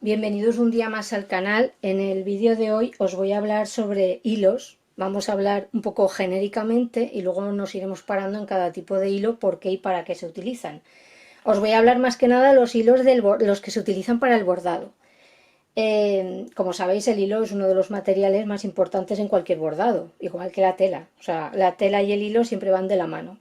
Bienvenidos un día más al canal. En el vídeo de hoy os voy a hablar sobre hilos. Vamos a hablar un poco genéricamente y luego nos iremos parando en cada tipo de hilo, por qué y para qué se utilizan. Os voy a hablar más que nada de los hilos los que se utilizan para el bordado. Como sabéis, el hilo es uno de los materiales más importantes en cualquier bordado, igual que la tela. O sea, la tela y el hilo siempre van de la mano,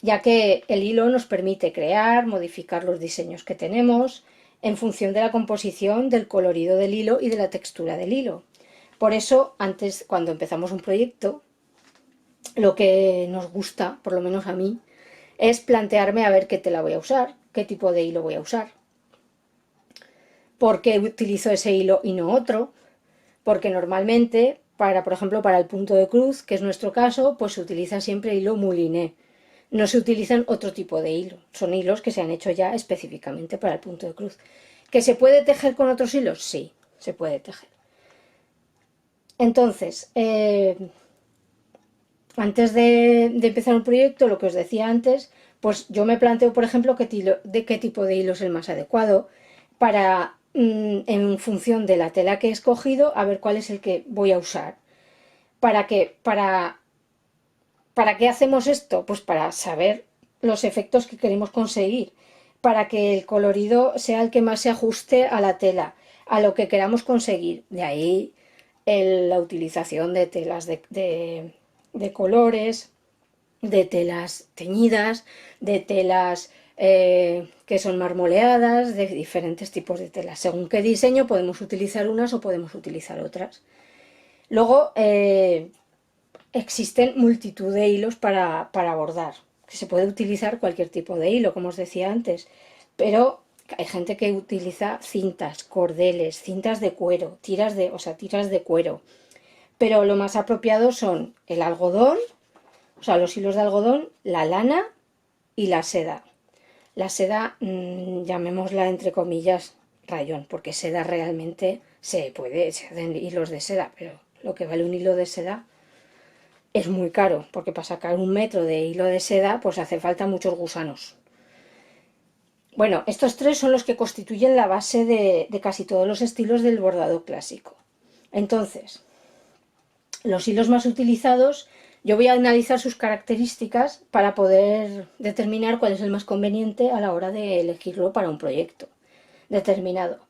ya que el hilo nos permite crear, modificar los diseños que tenemos en función de la composición, del colorido del hilo y de la textura del hilo. Por eso, antes, cuando empezamos un proyecto, lo que nos gusta, por lo menos a mí, es plantearme a ver qué tela voy a usar, qué tipo de hilo voy a usar, por qué utilizo ese hilo y no otro, porque normalmente, por ejemplo, para el punto de cruz, que es nuestro caso, pues se utiliza siempre hilo mouliné. No se utilizan otro tipo de hilo, son hilos que se han hecho ya específicamente para el punto de cruz. ¿Que se puede tejer con otros hilos? Sí, se puede tejer. Entonces, antes de empezar un proyecto, lo que os decía antes, pues yo me planteo, por ejemplo, qué tipo de hilo es el más adecuado para, en función de la tela que he escogido, a ver cuál es el que voy a usar. ¿Para qué? ¿Para qué hacemos esto? Pues para saber los efectos que queremos conseguir, para que el colorido sea el que más se ajuste a la tela, a lo que queramos conseguir. De ahí la utilización de telas de colores, de telas teñidas, de telas que son marmoleadas, de diferentes tipos de telas. Según qué diseño podemos utilizar unas o podemos utilizar otras. Luego, existen multitud de hilos para bordar, que se puede utilizar cualquier tipo de hilo, como os decía antes, pero hay gente que utiliza cintas, cordeles, cintas de cuero, tiras de cuero, pero lo más apropiado son el algodón, o sea, los hilos de algodón, la lana y la seda. La seda, llamémosla entre comillas rayón, porque seda realmente se hacen hilos de seda, pero lo que vale un hilo de seda es muy caro, porque para sacar 1 metro de hilo de seda pues hace falta muchos gusanos. Bueno, estos tres son los que constituyen la base de casi todos los estilos del bordado clásico. Entonces, los hilos más utilizados, yo voy a analizar sus características para poder determinar cuál es el más conveniente a la hora de elegirlo para un proyecto determinado.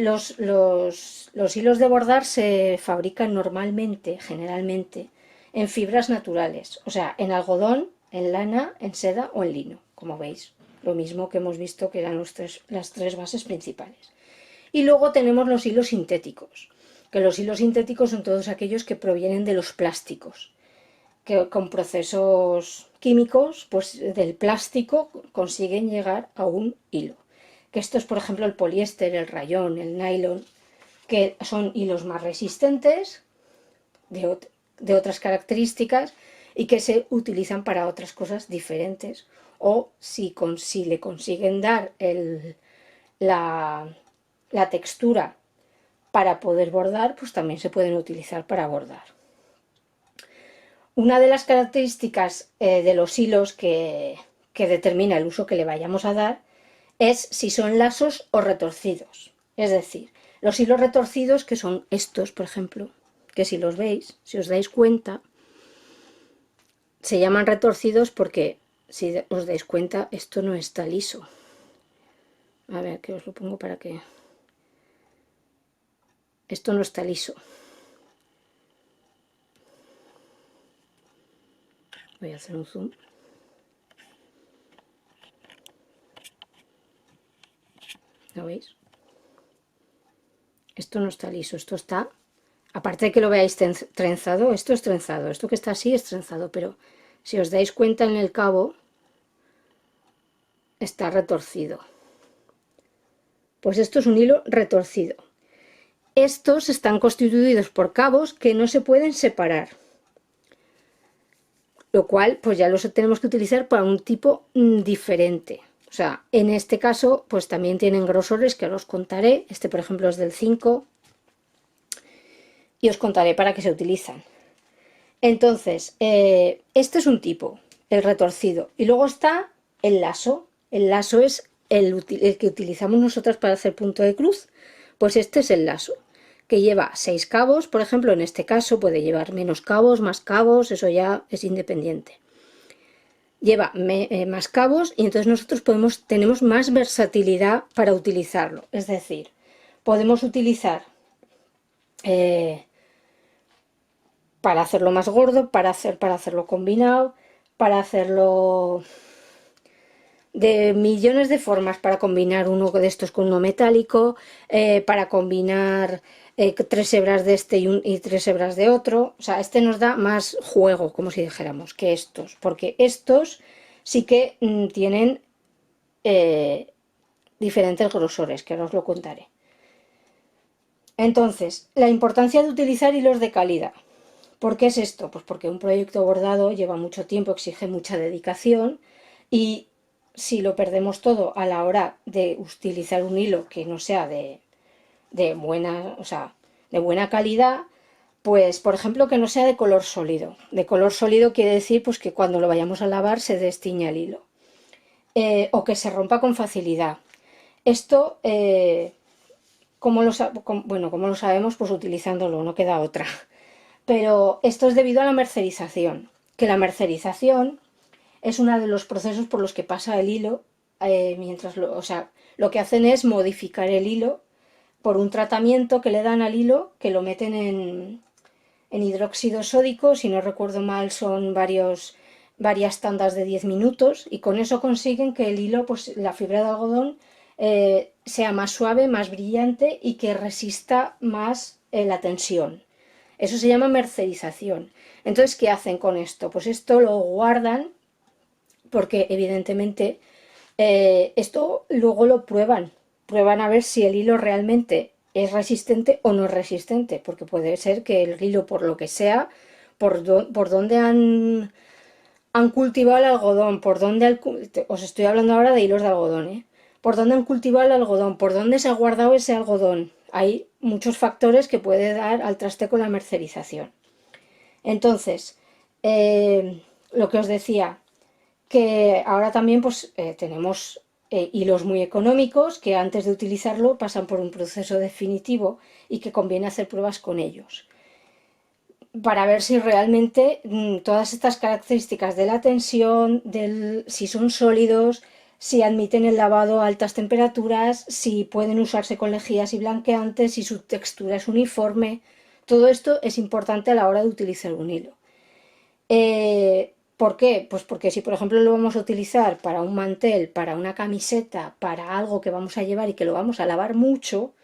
Los hilos de bordar se fabrican normalmente, generalmente, en fibras naturales, o sea, en algodón, en lana, en seda o en lino, como veis. Lo mismo que hemos visto que eran las tres bases principales. Y luego tenemos los hilos sintéticos, que los hilos sintéticos son todos aquellos que provienen de los plásticos, que con procesos químicos, pues del plástico consiguen llegar a un hilo. Que esto es, por ejemplo, el poliéster, el rayón, el nylon, que son hilos más resistentes, de otras características, y que se utilizan para otras cosas diferentes. O si le consiguen dar la textura para poder bordar, pues también se pueden utilizar para bordar. Una de las características de los hilos que determina el uso que le vayamos a dar es si son lasos o retorcidos. Es decir, los hilos retorcidos, que son estos, por ejemplo, que si los veis, si os dais cuenta, se llaman retorcidos porque, si os dais cuenta, esto no está liso. A ver, que os lo pongo para que... Esto no está liso. Voy a hacer un zoom. ¿Lo veis? Esto no está liso, esto está... Aparte de que lo veáis trenzado, esto es trenzado, esto que está así es trenzado, pero si os dais cuenta en el cabo, está retorcido. Pues esto es un hilo retorcido. Estos están constituidos por cabos que no se pueden separar, lo cual pues ya los tenemos que utilizar para un tipo diferente. O sea, en este caso pues también tienen grosores que os contaré. Este, por ejemplo, es del 5 y os contaré para qué se utilizan. Entonces, este es un tipo, el retorcido, y luego está el laso. El laso es el que utilizamos nosotras para hacer punto de cruz, pues este es el lazo, que lleva 6 cabos, por ejemplo, en este caso puede llevar menos cabos, más cabos, eso ya es independiente. Lleva más cabos y entonces nosotros tenemos más versatilidad para utilizarlo. Es decir, podemos utilizar para hacerlo más gordo, para hacerlo combinado, para hacerlo de millones de formas, para combinar uno de estos con uno metálico, para combinar 3 hebras de este y 3 hebras de otro. O sea, este nos da más juego, como si dijéramos, que estos, porque estos sí que tienen diferentes grosores, que ahora os lo contaré. Entonces, la importancia de utilizar hilos de calidad. ¿Por qué es esto? Pues porque un proyecto bordado lleva mucho tiempo, exige mucha dedicación y si lo perdemos todo a la hora de utilizar un hilo que no sea de buena, o sea, de buena calidad, pues por ejemplo que no sea de color sólido. De color sólido quiere decir pues que cuando lo vayamos a lavar se destiña el hilo. O que se rompa con facilidad. Esto, ¿cómo lo sabemos? Pues utilizándolo, no queda otra. Pero esto es debido a la mercerización, que la mercerización es uno de los procesos por los que pasa el hilo, o sea, lo que hacen es modificar el hilo por un tratamiento que le dan al hilo, que lo meten en hidróxido sódico, si no recuerdo mal son varias tandas de 10 minutos, y con eso consiguen que el hilo, pues la fibra de algodón, sea más suave, más brillante y que resista más la tensión. Eso se llama mercerización. Entonces, ¿qué hacen con esto? Pues esto lo guardan porque evidentemente esto luego lo prueban a ver si el hilo realmente es resistente o no es resistente, porque puede ser que el hilo, por lo que sea, por donde han cultivado el algodón, os estoy hablando ahora de hilos de algodón, por dónde han cultivado el algodón, por dónde se ha guardado ese algodón. Hay muchos factores que puede dar al traste con la mercerización. Entonces, lo que os decía, que ahora también pues tenemos hilos muy económicos que antes de utilizarlo pasan por un proceso definitivo y que conviene hacer pruebas con ellos para ver si realmente todas estas características de la tensión, si son sólidos, si admiten el lavado a altas temperaturas, si pueden usarse con lejías y blanqueantes, si su textura es uniforme. Todo esto es importante a la hora de utilizar un hilo. ¿Por qué? Pues porque si por ejemplo lo vamos a utilizar para un mantel, para una camiseta, para algo que vamos a llevar y que lo vamos a lavar mucho,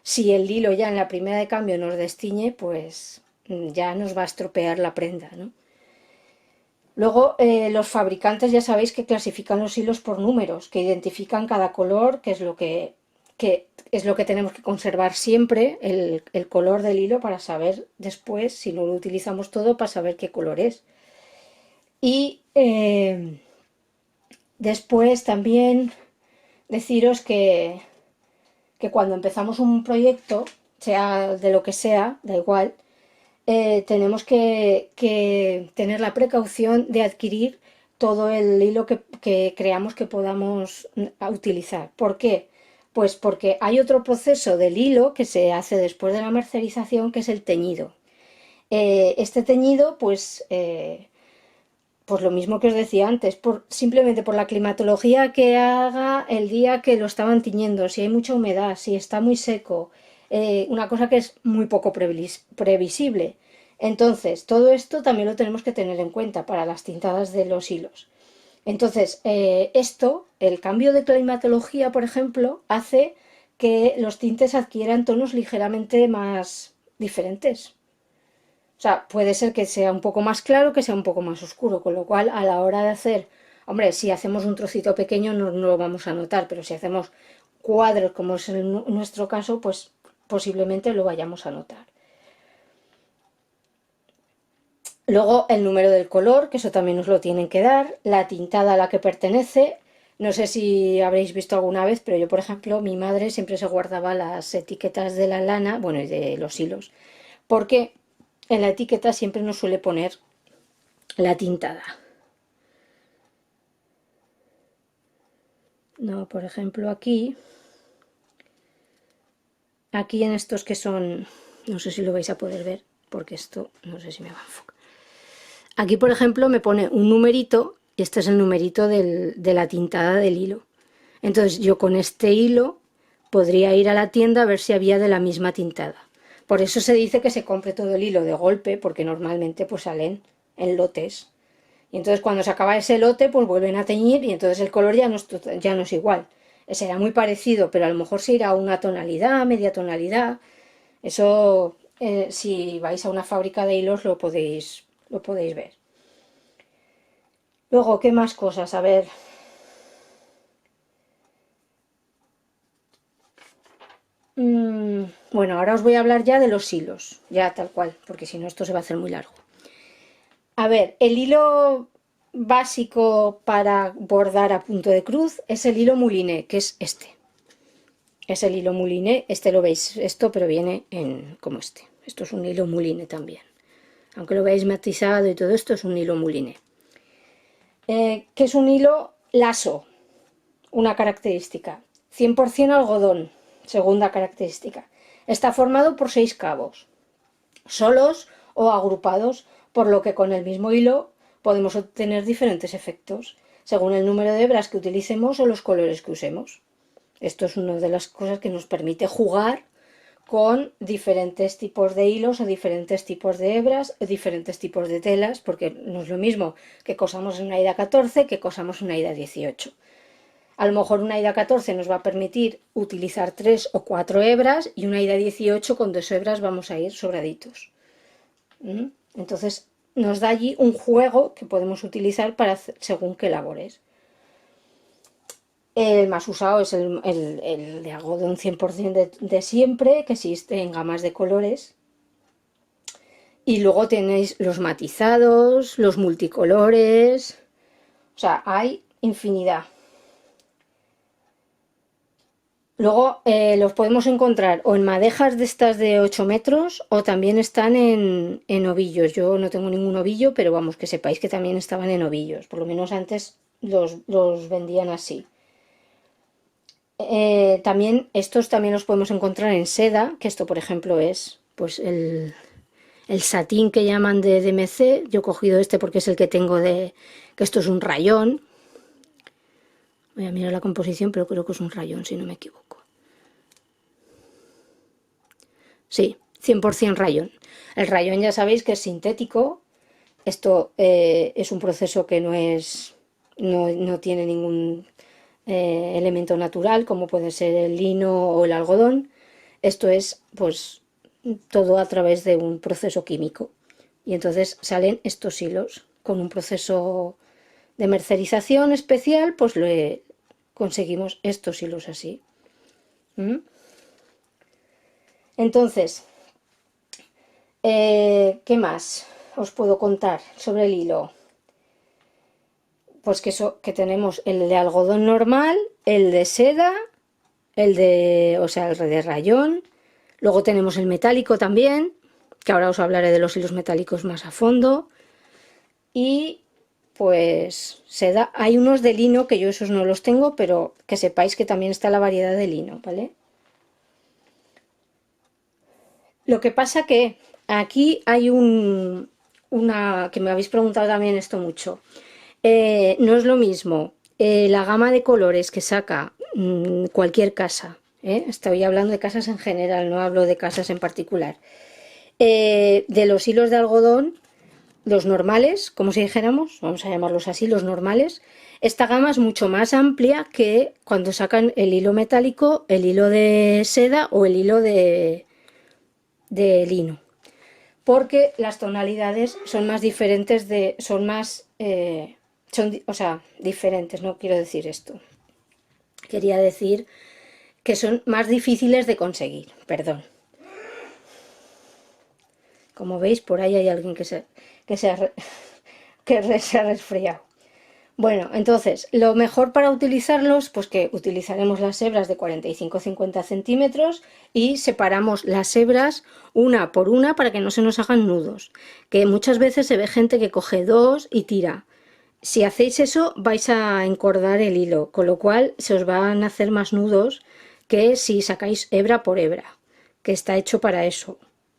si el hilo ya en la primera de cambio nos destiñe, pues ya nos va a estropear la prenda, ¿no? Luego, los fabricantes ya sabéis que clasifican los hilos por números, que identifican cada color, que es lo que tenemos que conservar siempre, el color del hilo, para saber después, si no lo utilizamos todo, para saber qué color es. Y después también deciros que cuando empezamos un proyecto, sea de lo que sea, da igual, tenemos que tener la precaución de adquirir todo el hilo que creamos que podamos utilizar. ¿Por qué? Pues porque hay otro proceso del hilo que se hace después de la mercerización, que es el teñido. Este teñido, pues lo mismo que os decía antes, simplemente por la climatología que haga el día que lo estaban tiñendo, si hay mucha humedad, si está muy seco, una cosa que es muy poco previsible. Entonces, todo esto también lo tenemos que tener en cuenta para las tintadas de los hilos. Entonces, el cambio de climatología, por ejemplo, hace que los tintes adquieran tonos ligeramente más diferentes. O sea, puede ser que sea un poco más claro, que sea un poco más oscuro, con lo cual a la hora de hacer, hombre, si hacemos un trocito pequeño no lo vamos a notar, pero si hacemos cuadros, como es en nuestro caso, pues posiblemente lo vayamos a notar. Luego el número del color, que eso también nos lo tienen que dar, la tintada a la que pertenece. No sé si habréis visto alguna vez, pero yo, por ejemplo, mi madre siempre se guardaba las etiquetas de la lana, bueno, y de los hilos, porque en la etiqueta siempre nos suele poner la tintada. No, por ejemplo, aquí en estos que son, no sé si lo vais a poder ver, porque esto no sé si me va a enfocar. Aquí, por ejemplo, me pone un numerito, y este es el numerito de la tintada del hilo. Entonces yo con este hilo podría ir a la tienda a ver si había de la misma tintada. Por eso se dice que se compre todo el hilo de golpe, porque normalmente pues salen en lotes. Y entonces cuando se acaba ese lote, pues vuelven a teñir y entonces el color ya no es igual. Será muy parecido, pero a lo mejor se irá a una tonalidad, media tonalidad. Eso, si vais a una fábrica de hilos, lo podéis ver. Luego, ¿qué más cosas? A ver. Bueno, ahora os voy a hablar ya de los hilos, ya tal cual, porque si no esto se va a hacer muy largo. A ver, el hilo básico para bordar a punto de cruz es el hilo mouliné, que es este. Es el hilo mouliné, este lo veis esto, pero viene como este. Esto es un hilo mouliné también. Aunque lo veáis matizado y todo esto, es un hilo mouliné. Que es un hilo laso, una característica. 100% algodón, segunda característica. Está formado por 6 cabos, solos o agrupados, por lo que con el mismo hilo podemos obtener diferentes efectos, según el número de hebras que utilicemos o los colores que usemos. Esto es una de las cosas que nos permite jugar con diferentes tipos de hilos o diferentes tipos de hebras o diferentes tipos de telas, porque no es lo mismo que cosamos en una ida 14 que cosamos en una ida 18. A lo mejor una ida 14 nos va a permitir utilizar 3 o 4 hebras y una ida 18 con 2 hebras vamos a ir sobraditos. Entonces nos da allí un juego que podemos utilizar para hacer según qué labores. El más usado es el de algodón 100% de siempre, que existe en gamas de colores. Y luego tenéis los matizados, los multicolores. O sea, hay infinidad. Luego los podemos encontrar o en madejas de estas de 8 metros o también están en ovillos. Yo no tengo ningún ovillo, pero vamos, que sepáis que también estaban en ovillos. Por lo menos antes los vendían así. También estos también los podemos encontrar en seda, que esto por ejemplo es pues el satín que llaman de DMC. Yo he cogido este porque es el que tengo que esto es un rayón. Voy a mirar la composición, pero creo que es un rayón si no me equivoco. Sí, 100% rayón. El rayón ya sabéis que es sintético. Esto es un proceso que no tiene ningún elemento natural, como puede ser el lino o el algodón. Esto es pues todo a través de un proceso químico. Y entonces salen estos hilos con un proceso de mercerización especial, pues conseguimos estos hilos así. Entonces, ¿qué más os puedo contar sobre el hilo? Pues que tenemos el de algodón normal, el de seda, el de rayón. Luego tenemos el metálico también, que ahora os hablaré de los hilos metálicos más a fondo. Y pues seda, hay unos de lino que yo esos no los tengo, pero que sepáis que también está la variedad de lino, ¿vale? Lo que pasa que aquí hay que me habéis preguntado también esto mucho. No es lo mismo la gama de colores que saca cualquier casa. Estoy hablando de casas en general, no hablo de casas en particular. De los hilos de algodón, los normales, como si dijéramos, vamos a llamarlos así, los normales. Esta gama es mucho más amplia que cuando sacan el hilo metálico, el hilo de seda o el hilo de lino, porque las tonalidades son más diferentes o sea, diferentes, no quiero decir esto. Quería decir que son más difíciles de conseguir, perdón. Como veis, por ahí hay alguien que se ha resfriado. Bueno, entonces, lo mejor para utilizarlos, pues que utilizaremos las hebras de 45-50 centímetros y separamos las hebras una por una para que no se nos hagan nudos. Que muchas veces se ve gente que coge dos y tira. Si hacéis eso vais a encordar el hilo, con lo cual se os van a hacer más nudos que si sacáis hebra por hebra, que está hecho para eso,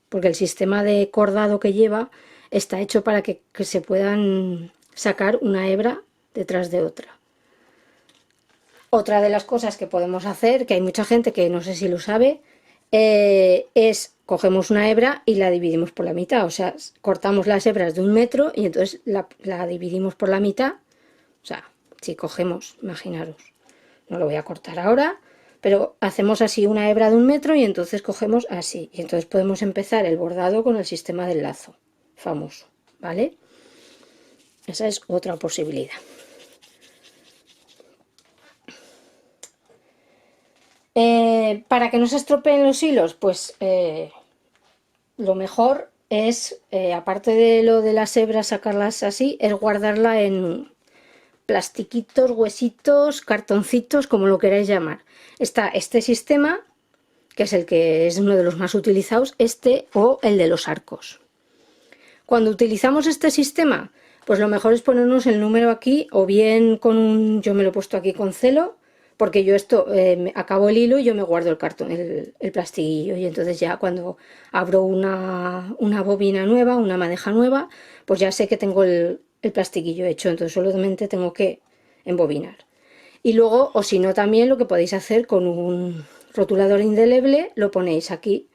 porque el sistema de cordado que lleva está hecho para que se puedan sacar una hebra detrás de otra. Otra de las cosas que podemos hacer, que hay mucha gente que no sé si lo sabe, es cogemos una hebra y la dividimos por la mitad. O sea, cortamos las hebras de 1 metro y entonces la dividimos por la mitad. O sea, si cogemos, imaginaros, no lo voy a cortar ahora, pero hacemos así una hebra de 1 metro y entonces cogemos así. Y entonces podemos empezar el bordado con el sistema del lazo famoso, ¿vale? Esa es otra posibilidad. Para que no se estropeen los hilos, pues lo mejor es, aparte de lo de las hebras, sacarlas así, es guardarla en plastiquitos, huesitos, cartoncitos, como lo queráis llamar. Está este sistema, que es el que es uno de los más utilizados, este o el de los arcos. Cuando utilizamos este sistema, pues lo mejor es ponernos el número aquí, o bien con un, yo me lo he puesto aquí con celo, porque yo esto, acabo el hilo y yo me guardo el cartón, el plastiquillo, y entonces ya cuando abro una bobina nueva, una madeja nueva, pues ya sé que tengo el plastiquillo hecho, entonces solamente tengo que embobinar. Y luego, o si no, también lo que podéis hacer con un rotulador indeleble, lo ponéis aquí,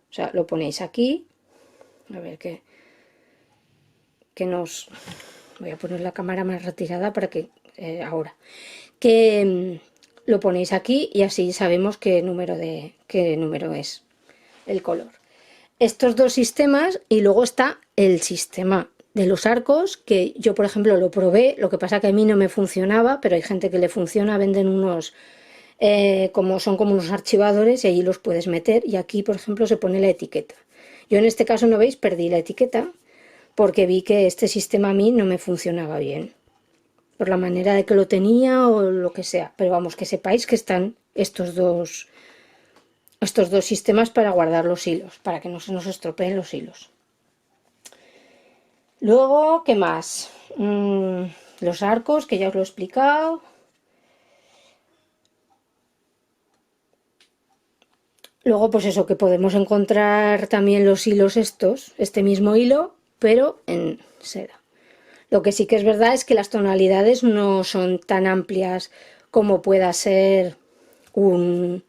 o sea, lo ponéis aquí, a ver que nos... Voy a poner la cámara más retirada para que ahora que lo ponéis aquí y así sabemos qué número es el color. Estos dos sistemas y luego está el sistema de los arcos, que yo por ejemplo lo probé, lo que pasa que a mí no me funcionaba, pero hay gente que le funciona, venden unos como son como unos archivadores y allí los puedes meter y aquí por ejemplo se pone la etiqueta. Yo en este caso, no veis, perdí la etiqueta porque vi que este sistema a mí no me funcionaba bien, por la manera de que lo tenía o lo que sea. Pero vamos, que sepáis que están estos dos sistemas para guardar los hilos, para que no se nos estropeen los hilos. Luego, ¿qué más? Los arcos, que ya os lo he explicado. Luego, pues eso, que podemos encontrar también los hilos estos, este mismo hilo, pero en seda. Lo que sí que es verdad es que las tonalidades no son tan amplias como pueda ser uno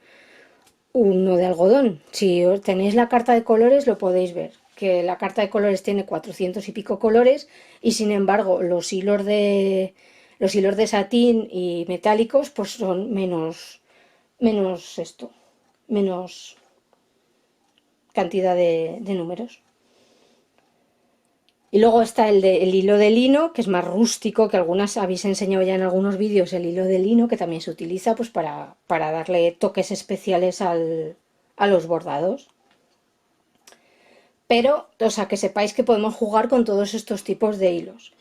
de algodón. Si tenéis la carta de colores lo podéis ver, que la carta de colores tiene 400 y pico colores y sin embargo los hilos de satín y metálicos pues son menos cantidad de números. Y luego está el hilo de lino, que es más rústico, que algunas habéis enseñado ya en algunos vídeos, el hilo de lino, que también se utiliza pues para darle toques especiales a los bordados. Pero, o sea, que sepáis que podemos jugar con todos estos tipos de hilos.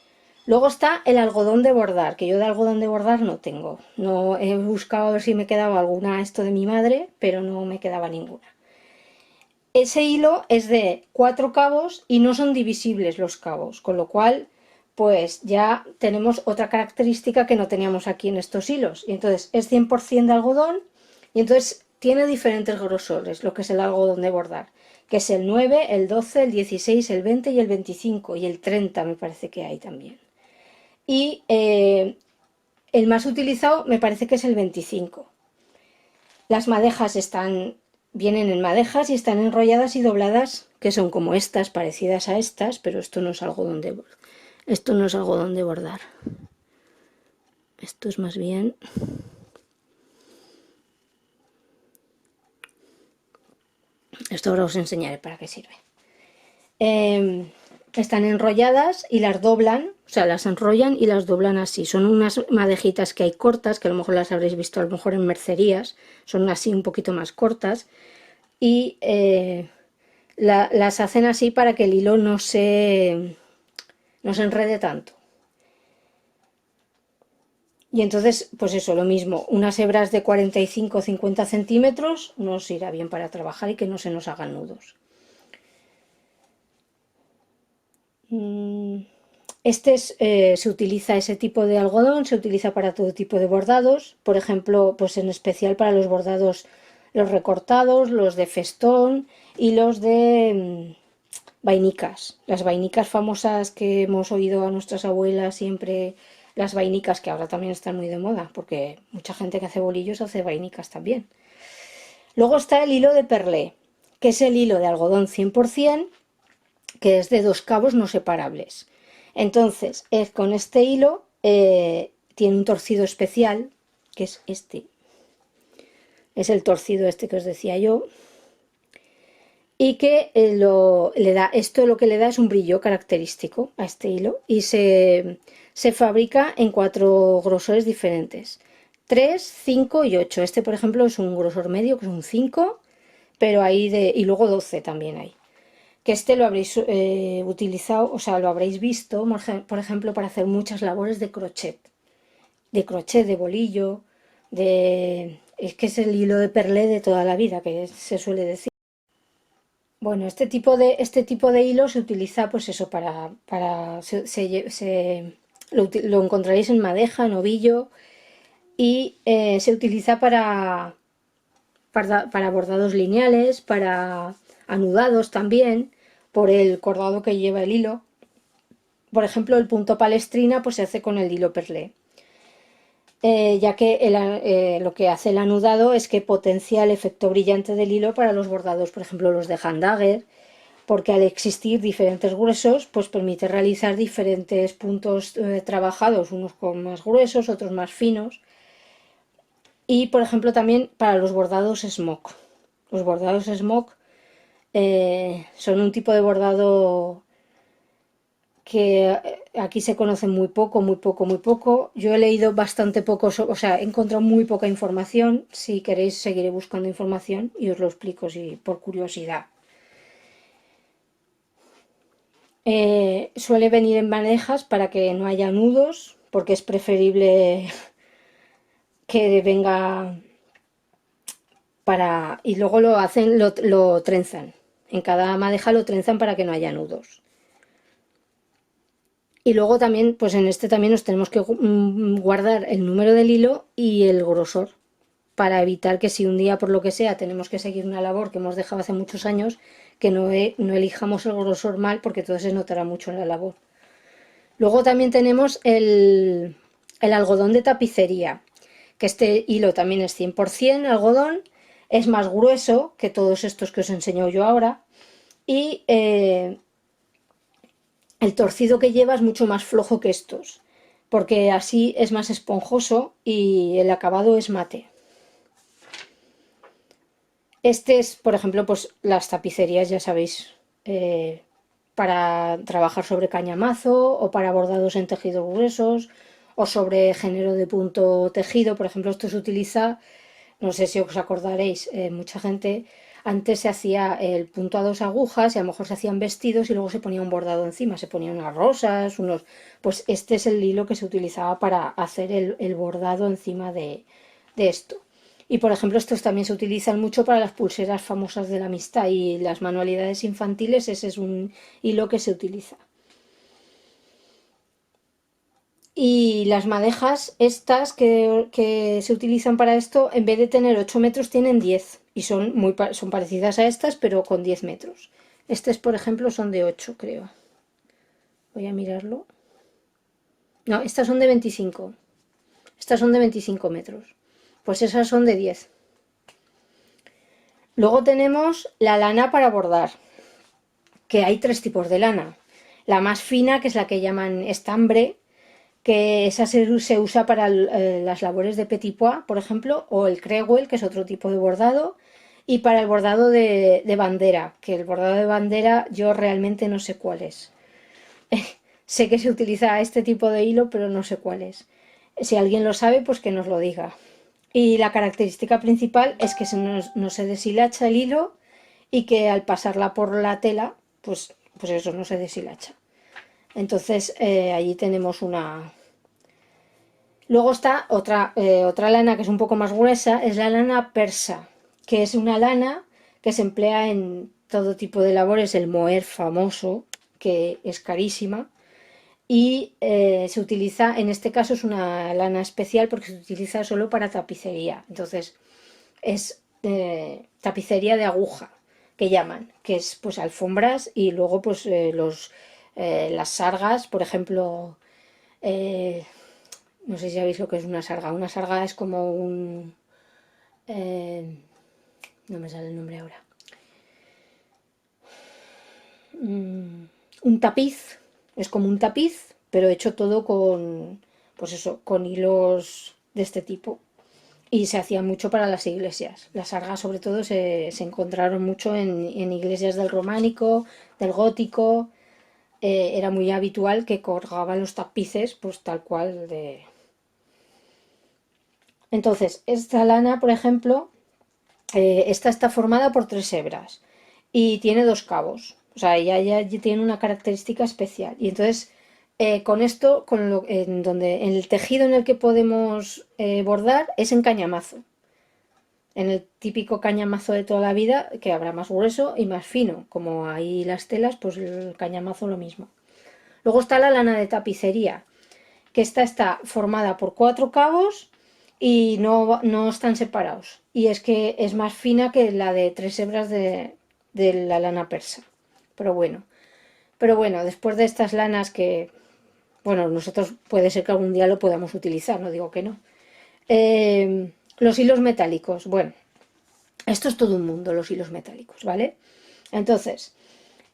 Luego está el algodón de bordar, que yo de algodón de bordar no tengo. No he buscado a ver si me quedaba alguna esto de mi madre, pero no me quedaba ninguna. Ese hilo es de 4 cabos y no son divisibles los cabos, con lo cual pues ya tenemos otra característica que no teníamos aquí en estos hilos. Y entonces es 100% de algodón y entonces tiene diferentes grosores, lo que es el algodón de bordar, que es el 9, el 12, el 16, el 20 y el 25 y el 30 me parece que hay también. Y el más utilizado me parece que es el 25. Las madejas vienen en madejas y están enrolladas y dobladas, que son como estas, parecidas a estas, pero esto no es algodón de bordar. Esto es más bien... Esto ahora os enseñaré para qué sirve. Están enrolladas y las doblan, o sea, las enrollan y las doblan así. Son unas madejitas que hay cortas, que a lo mejor las habréis visto a lo mejor en mercerías, son así un poquito más cortas y las hacen así para que el hilo no se enrede tanto. Y entonces, pues eso, lo mismo, unas hebras de 45 o 50 centímetros nos irá bien para trabajar y que no se nos hagan nudos. Se utiliza ese tipo de algodón, se utiliza para todo tipo de bordados, por ejemplo, pues en especial para los bordados, los recortados, los de festón y los de vainicas. Las vainicas famosas que hemos oído a nuestras abuelas siempre, las vainicas que ahora también están muy de moda, porque mucha gente que hace bolillos hace vainicas también. Luego está el hilo de perlé, que es el hilo de algodón 100%, que es de dos cabos no separables. Entonces, con este hilo tiene un torcido especial, que es este. Es el torcido este que os decía yo. Y que esto lo que le da es un brillo característico a este hilo. Y se fabrica en 4 grosores diferentes. 3, 5 y 8. Este, por ejemplo, es un grosor medio, que es un 5, pero y luego 12 también hay. Que este lo habréis utilizado, o sea, lo habréis visto, por ejemplo, para hacer muchas labores de crochet, de bolillo, es que es el hilo de perlé de toda la vida, que se suele decir. Bueno, este tipo de hilo se utiliza, pues eso, lo encontraréis en madeja, en ovillo, y se utiliza para bordados lineales, para anudados también, por el cordado que lleva el hilo. Por ejemplo, el punto palestrina pues se hace con el hilo perlé, ya que lo que hace el anudado es que potencia el efecto brillante del hilo para los bordados, por ejemplo los de handagger, porque al existir diferentes gruesos pues permite realizar diferentes puntos trabajados, unos con más gruesos, otros más finos. Y por ejemplo también para los bordados smock. Los bordados smock son un tipo de bordado que aquí se conoce muy poco, muy poco, muy poco. Yo he leído bastante poco, o sea, he encontrado muy poca información. Si queréis seguiré buscando información y os lo explico por curiosidad. Suele venir en bandejas para que no haya nudos, porque es preferible que venga y luego lo trenzan. En cada madeja lo trenzan para que no haya nudos. Y luego también, pues en este también nos tenemos que guardar el número del hilo y el grosor, para evitar que si un día por lo que sea tenemos que seguir una labor que hemos dejado hace muchos años, que no elijamos el grosor mal, porque todo se notará mucho en la labor. Luego también tenemos el algodón de tapicería, que este hilo también es 100% algodón, es más grueso que todos estos que os enseño yo ahora, y el torcido que lleva es mucho más flojo que estos, porque así es más esponjoso y el acabado es mate. Este es, por ejemplo, pues las tapicerías, ya sabéis, para trabajar sobre cañamazo o para bordados en tejidos gruesos o sobre género de punto tejido. Por ejemplo, esto se utiliza, no sé si os acordaréis, mucha gente antes se hacía el punto a 2 agujas y a lo mejor se hacían vestidos y luego se ponía un bordado encima, se ponían unas rosas, pues este es el hilo que se utilizaba para hacer el bordado encima de esto. Y por ejemplo, estos también se utilizan mucho para las pulseras famosas de la amistad y las manualidades infantiles, ese es un hilo que se utiliza. Y las madejas estas que se utilizan para esto, en vez de tener 8 metros, tienen 10 y son parecidas a estas, pero con 10 metros. Estas, por ejemplo, son de 8, creo. Voy a mirarlo. No, estas son de 25. Estas son de 25 metros. Pues esas son de 10. Luego tenemos la lana para bordar, que hay 3 tipos de lana. La más fina, que es la que llaman estambre, que esa se usa para las labores de petit pois, por ejemplo, o el crewel, que es otro tipo de bordado, y para el bordado de bandera, que el bordado de bandera yo realmente no sé cuál es. Sé que se utiliza este tipo de hilo, pero no sé cuál es. Si alguien lo sabe, pues que nos lo diga. Y la característica principal es que no se deshilacha el hilo y que al pasarla por la tela, pues eso, no se deshilacha. Entonces allí tenemos una. Luego está otra lana que es un poco más gruesa, es la lana persa, que es una lana que se emplea en todo tipo de labores, el moher famoso, que es carísima, y se utiliza, en este caso es una lana especial porque se utiliza solo para tapicería. Entonces es tapicería de aguja, que llaman, que es pues alfombras y luego pues las sargas, por ejemplo, eh, no sé si sabéis lo que es una sarga. Una sarga es como un... no me sale el nombre ahora. Un tapiz, es como un tapiz, pero hecho todo con, pues eso, con hilos de este tipo. Y se hacía mucho para las iglesias. Las sargas sobre todo se encontraron mucho en iglesias del románico, del gótico. Era muy habitual que colgaban los tapices pues tal cual de... Entonces, esta lana, por ejemplo, esta está formada por 3 hebras y tiene 2 cabos. O sea, ya tiene una característica especial. Y entonces, con esto, en el tejido en el que podemos bordar es en cañamazo. En el típico cañamazo de toda la vida, que habrá más grueso y más fino. Como ahí las telas, pues el cañamazo lo mismo. Luego está la lana de tapicería, que esta está formada por 4 cabos y no están separados. Y es que es más fina que la de 3 hebras de la lana persa. Pero bueno, después de estas lanas que, bueno, nosotros puede ser que algún día lo podamos utilizar, no digo que no. Los hilos metálicos, bueno, esto es todo un mundo, los hilos metálicos, ¿vale? Entonces,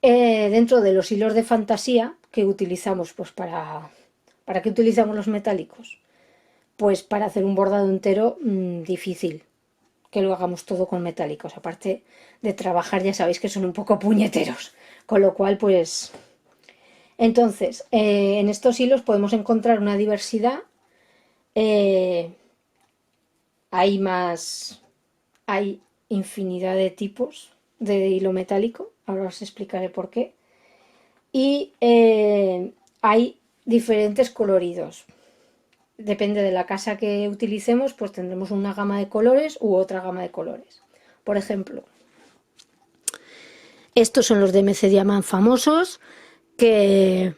dentro de los hilos de fantasía que utilizamos, pues ¿para qué utilizamos los metálicos? Pues para hacer un bordado entero difícil que lo hagamos todo con metálicos. Aparte de trabajar, ya sabéis que son un poco puñeteros. Con lo cual, pues... Entonces, en estos hilos podemos encontrar una diversidad. Hay más... Hay infinidad de tipos de hilo metálico. Ahora os explicaré por qué. Y hay diferentes coloridos. Depende de la casa que utilicemos, pues tendremos una gama de colores u otra gama de colores. Por ejemplo, estos son los de MC Diamant famosos, que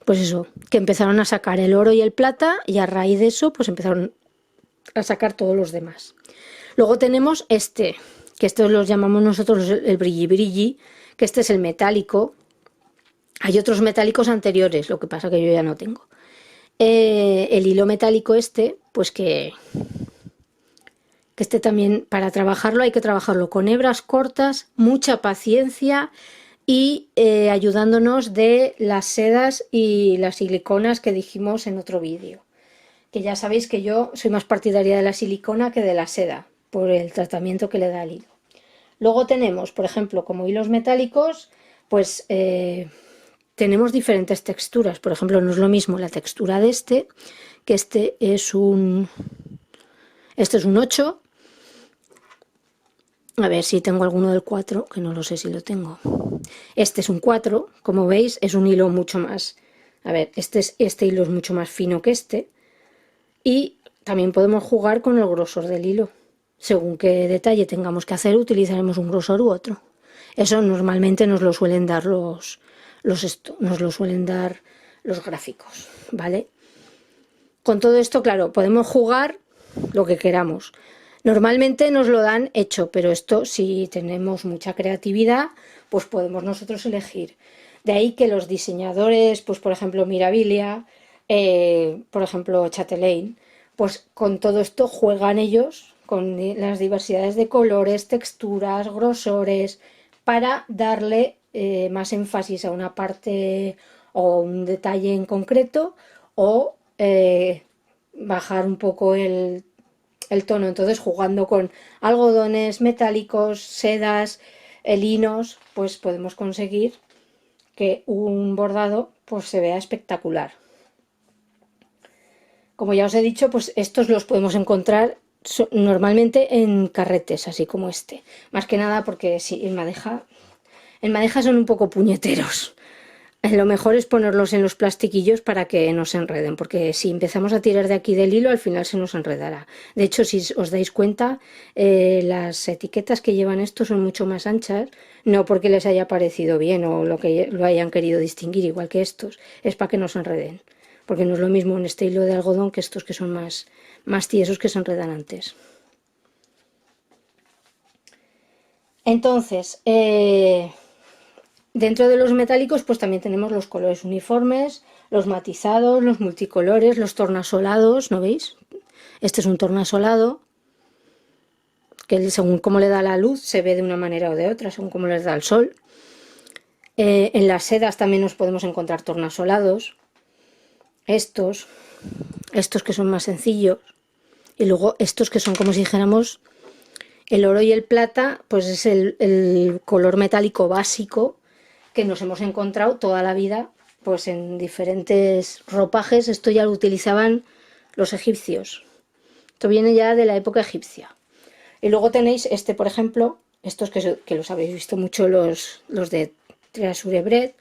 pues eso, que empezaron a sacar el oro y el plata, y a raíz de eso pues empezaron a sacar todos los demás. Luego tenemos este, que estos los llamamos nosotros el brilli brilli, que este es el metálico. Hay otros metálicos anteriores, lo que pasa que yo ya no tengo. El hilo metálico este, pues que este también, para trabajarlo hay que trabajarlo con hebras cortas, mucha paciencia y ayudándonos de las sedas y las siliconas que dijimos en otro vídeo. Que ya sabéis que yo soy más partidaria de la silicona que de la seda, por el tratamiento que le da al hilo. Luego tenemos, por ejemplo, como hilos metálicos, pues tenemos diferentes texturas. Por ejemplo, no es lo mismo la textura de este, que este es un 8. A ver si tengo alguno del 4, que no lo sé si lo tengo. Este es un 4, como veis, es un hilo mucho más... A ver, este hilo es mucho más fino que este. Y también podemos jugar con el grosor del hilo. Según qué detalle tengamos que hacer, utilizaremos un grosor u otro. Eso normalmente nos lo suelen dar nos lo suelen dar los gráficos, ¿vale? Con todo esto, claro, podemos jugar lo que queramos. Normalmente nos lo dan hecho, pero esto, si tenemos mucha creatividad, pues podemos nosotros elegir. De ahí que los diseñadores, pues por ejemplo Mirabilia, por ejemplo Chatelain, pues con todo esto juegan ellos con las diversidades de colores, texturas, grosores, para darle más énfasis a una parte o un detalle en concreto, o bajar un poco el tono. Entonces, jugando con algodones metálicos, sedas, linos, pues podemos conseguir que un bordado pues se vea espectacular. Como ya os he dicho, pues estos los podemos encontrar normalmente en carretes, así como este. Más que nada porque sí, en madeja son un poco puñeteros. Lo mejor es ponerlos en los plastiquillos para que no se enreden, porque si empezamos a tirar de aquí del hilo, al final se nos enredará. De hecho, si os dais cuenta, las etiquetas que llevan estos son mucho más anchas, no porque les haya parecido bien o lo que lo hayan querido distinguir, igual que estos, es para que no se enreden, porque no es lo mismo un este hilo de algodón que estos que son más tiesos, que se enredan antes. Entonces, dentro de los metálicos, pues también tenemos los colores uniformes, los matizados, los multicolores, los tornasolados, ¿no veis? Este es un tornasolado, que según cómo le da la luz se ve de una manera o de otra, según cómo les da el sol. En las sedas también nos podemos encontrar tornasolados, estos, estos que son más sencillos, y luego estos que son como si dijéramos el oro y el plata, pues es el color metálico básico que nos hemos encontrado toda la vida, pues en diferentes ropajes. Esto ya lo utilizaban los egipcios. Esto viene ya de la época egipcia. Y luego tenéis este, por ejemplo, estos que los habéis visto mucho, los de Treasurebred,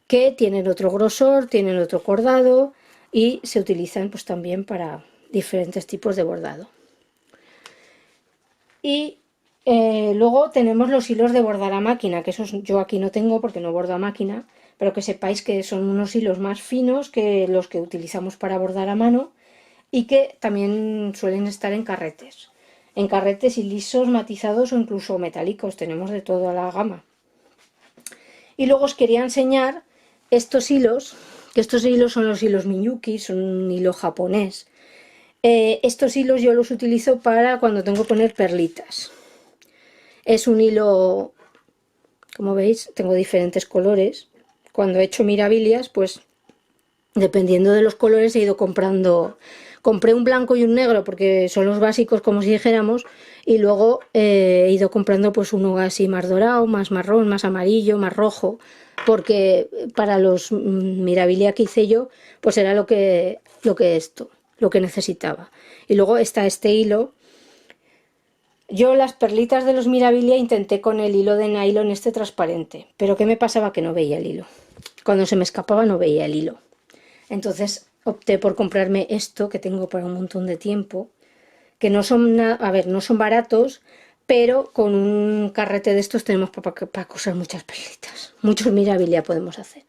que tienen otro grosor, tienen otro cordado y se utilizan pues también para diferentes tipos de bordado. Y luego tenemos los hilos de bordar a máquina, que esos yo aquí no tengo porque no bordo a máquina, pero que sepáis que son unos hilos más finos que los que utilizamos para bordar a mano y que también suelen estar en carretes y lisos, matizados o incluso metálicos, tenemos de toda la gama. Y luego os quería enseñar estos hilos, que estos hilos son los hilos Miyuki, son un hilo japonés. Estos hilos yo los utilizo para cuando tengo que poner perlitas. Es un hilo, como veis, tengo diferentes colores. Cuando he hecho mirabilias, pues dependiendo de los colores he ido comprando. Compré un blanco y un negro porque son los básicos, como si dijéramos, y luego he ido comprando pues uno así más dorado, más marrón, más amarillo, más rojo, porque para los mirabilia que hice yo, pues era lo que necesitaba. Y luego está este hilo. Yo las perlitas de los mirabilia intenté con el hilo de nylon este transparente, pero ¿qué me pasaba? Que no veía el hilo. Cuando se me escapaba no veía el hilo. Entonces opté por comprarme esto que tengo para un montón de tiempo, que no son a ver, no son baratos, pero con un carrete de estos tenemos para coser muchas perlitas, muchos mirabilia podemos hacer.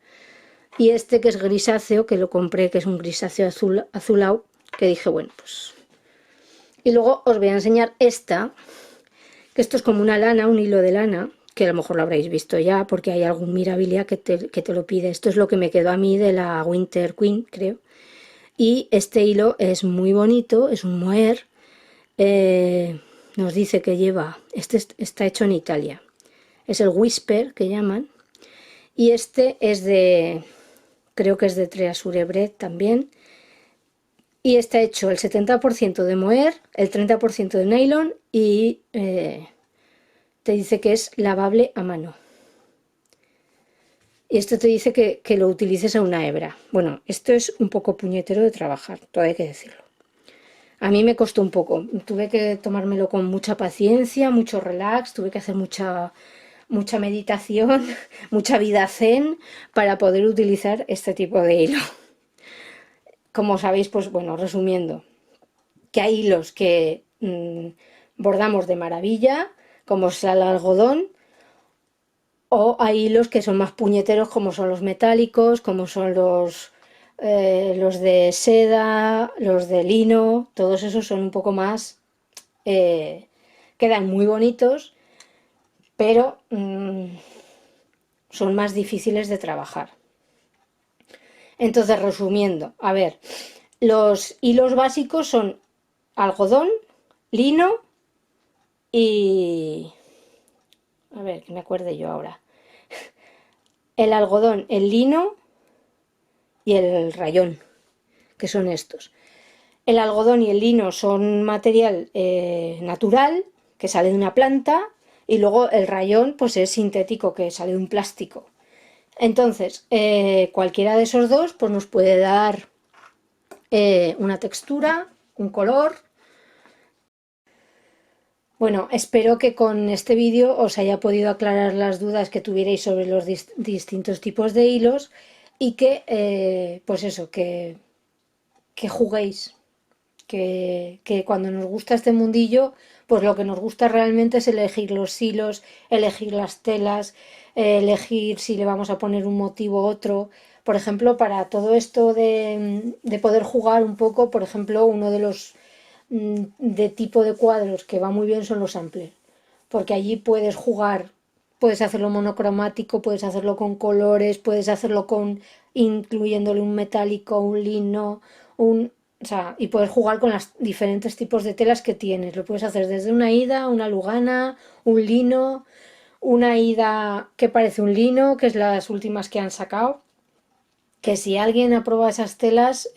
Y este que es grisáceo, que lo compré, que es un grisáceo azulado, que dije, bueno, pues... Y luego os voy a enseñar esta, que esto es como una lana, un hilo de lana, que a lo mejor lo habréis visto ya, porque hay algún mirabilia que te lo pide. Esto es lo que me quedó a mí de la Winter Queen, creo. Y este hilo es muy bonito, es un mohair. Nos dice que lleva, este está hecho en Italia. Es el Whisper, que llaman. Y este es de, creo que es de Treasurebred también. Y está hecho el 70% de mohair, el 30% de nylon y te dice que es lavable a mano. Y esto te dice que lo utilices a una hebra. Bueno, esto es un poco puñetero de trabajar, todo hay que decirlo. A mí me costó un poco, tuve que tomármelo con mucha paciencia, mucho relax, tuve que hacer mucha meditación, mucha vida zen para poder utilizar este tipo de hilo. Como sabéis, pues bueno, resumiendo, que hay hilos que bordamos de maravilla, como es el algodón, o hay hilos que son más puñeteros, como son los metálicos, como son los de seda, los de lino, todos esos son un poco más... quedan muy bonitos, pero son más difíciles de trabajar. Entonces, resumiendo, a ver, los hilos básicos son algodón, lino y... A ver, que me acuerde yo ahora. El algodón, el lino y el rayón, que son estos. El algodón y el lino son material natural, que sale de una planta, y luego el rayón pues es sintético, que sale de un plástico. Entonces, cualquiera de esos dos pues nos puede dar una textura, un color. Bueno, espero que con este vídeo os haya podido aclarar las dudas que tuvierais sobre los distintos tipos de hilos y que, pues eso, que juguéis, que cuando nos gusta este mundillo, pues lo que nos gusta realmente es elegir los hilos, elegir las telas, elegir si le vamos a poner un motivo u otro. Por ejemplo, para todo esto de poder jugar un poco, por ejemplo, uno de los de tipo de cuadros que va muy bien son los samplers, porque allí puedes jugar, puedes hacerlo monocromático, puedes hacerlo con colores, puedes hacerlo con incluyéndole un metálico, un lino, o sea, y puedes jugar con los diferentes tipos de telas que tienes. Lo puedes hacer desde una hida, una lugana, un lino, una hida que parece un lino, que es las últimas que han sacado. Que si alguien aprueba esas telas,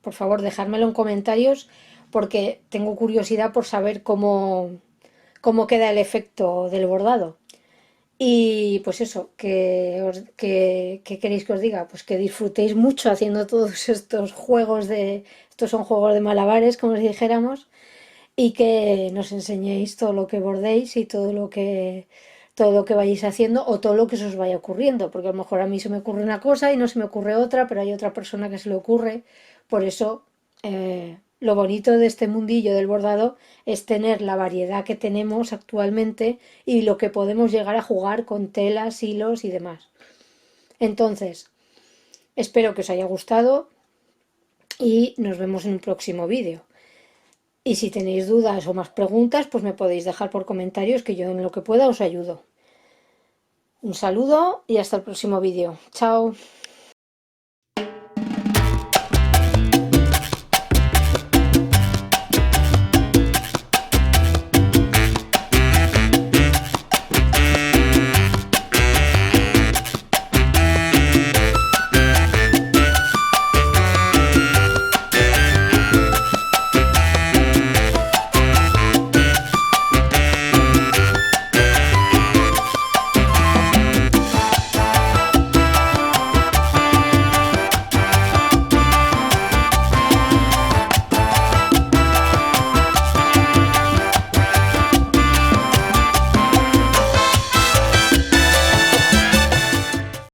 por favor, dejármelo en comentarios porque tengo curiosidad por saber cómo queda el efecto del bordado. Y pues eso, que queréis que os diga, pues que disfrutéis mucho haciendo todos estos juegos estos son juegos de malabares, como si dijéramos, y que nos enseñéis todo lo que bordéis y todo lo que vayáis haciendo o todo lo que se os vaya ocurriendo, porque a lo mejor a mí se me ocurre una cosa y no se me ocurre otra, pero hay otra persona que se le ocurre. Por eso, lo bonito de este mundillo del bordado es tener la variedad que tenemos actualmente y lo que podemos llegar a jugar con telas, hilos y demás. Entonces, espero que os haya gustado y nos vemos en un próximo vídeo. Y si tenéis dudas o más preguntas, pues me podéis dejar por comentarios que yo en lo que pueda os ayudo. Un saludo y hasta el próximo vídeo. Chao.